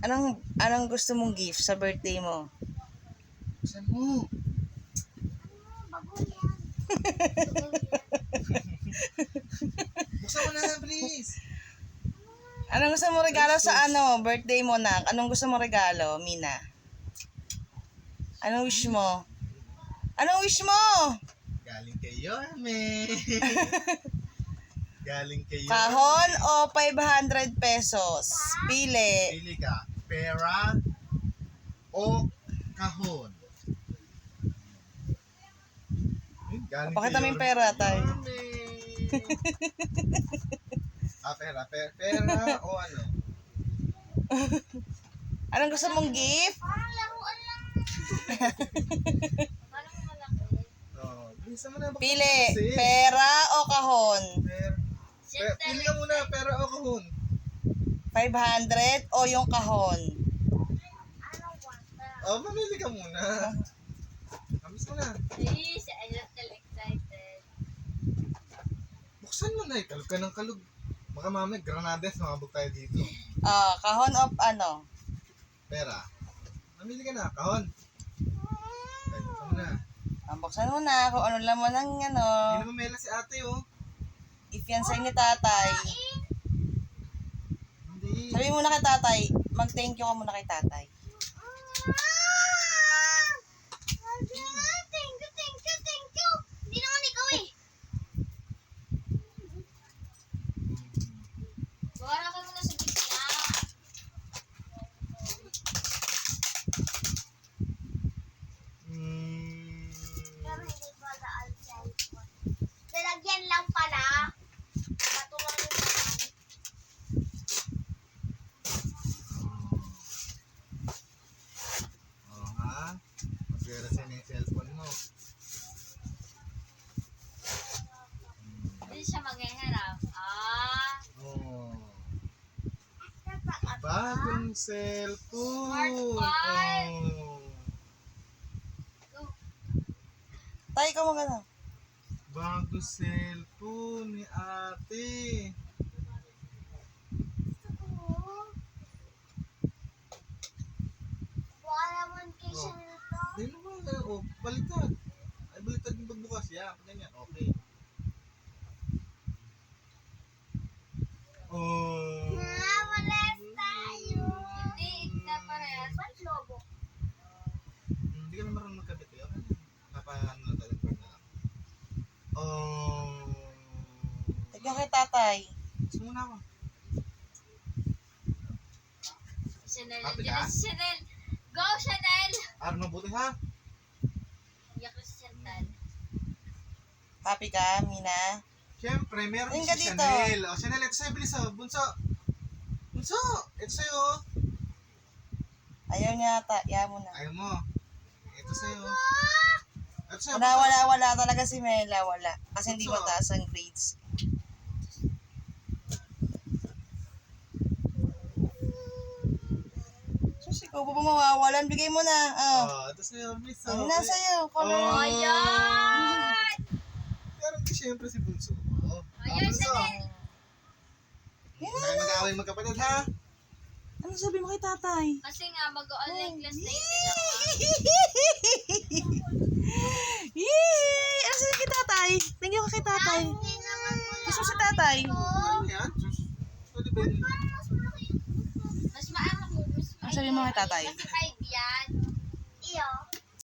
Anong gusto mong gift sa birthday mo? Saan mo? Bago yan. Buksan mo na, please. Anong gusto mo regalo sa birthday mo, nak? Anong gusto mo regalo, Mina? Anong wish mo? Anong wish mo? Galing kay Yorme. Galing kay Yorme. Kahon o 500 pesos? Pili. Pili ka. Pera o kahon. Galing Pakita kay mo yung Yorme. pera, tay. Yorme. Pera o ano? Anong gusto mong gift? Parang laruan lang. Parang malaki. Oh, bilisan mo na. Baka Pili. kasi. Pera o kahon? Pili ka muna, pera o kahon. 500 o yung kahon? Ano wata? Oh, mamili ka muna. Kamis mo na. Please, I just feel excited. Buksan mo na eh. Kalog ka ng kalog. Baka mamaya, granades, makabog tayo dito. Kahon o Pera. Mamili ka na, kahon. Kaya ka muna. Buksan mo na kung ano laman ng Hindi na mamela si ate oh. ifiansay ni tatay. Hindi. Sabi muna kay tatay, mag-thank you ka muna kay tatay. Thank you. Hindi naman ikaw eh. Bawala ka muna sa gitna. Pero hindi pala ang cellphone. Lalagyan lang pala. Matulang yung naman. Oh ha? Magpera siya na yung cellphone mo. Hindi siya maghiharap. Oh. Bagong cellphone. Smartphone. Oh. Tay, ikaw magana. Bagong cellphone ni ate. Wala naman kayo siya nito. Hindi naman. Oh, baliktad. Ay, baliktad yung pagbukas. Yeah, ganyan. Okay. Oh. Malas tayo. Hindi, na parehas. Ba't lobo? Hindi ka na marunong magkabit eh. Okay. Napaano na tayo na lang. Oh. Thank you kay tatay. Gusto muna ako. Chanel, Happy nandiyan ka? na si Chanel. Go, Chanel! Araw mabuti ha. Iyak na si Chanel. Happy ka, Mina? Siyempre, meron Ayun din ka si dito. Chanel. O, Chanel, ito sa'yo, bilis o. Bunso. Bunso, ito sa'yo. Ayaw niya ata. Ayaw mo na. Ayaw mo. Ito sa'yo. Ito sa'yo, Wala talaga si Mela. Wala. Kasi hindi Bunso. mataas ang grades. Sus, ikaw pa ba mawawalan? Bigay mo na. Oh, ito sa'yo, bilis o. Ano na sa'yo? Color. Oh. Ayan! Meron din siyempre si Bunso. Oh. Ayan, Bunso. Chanel! Hindi kayo mag-aaway magkapatid ha. Ano sabi mo kay tatay? Kasi nga, mag-online class na yun sila. Yee! Ano sabi kay tatay? Thank you kay tatay. Hindi naman mo Gusto mo si tatay? Ano yan? Sus. Pwede ba yun? Mas maangat mo. Ano sabi mo kay tatay? Mas 5 yan. Iyo.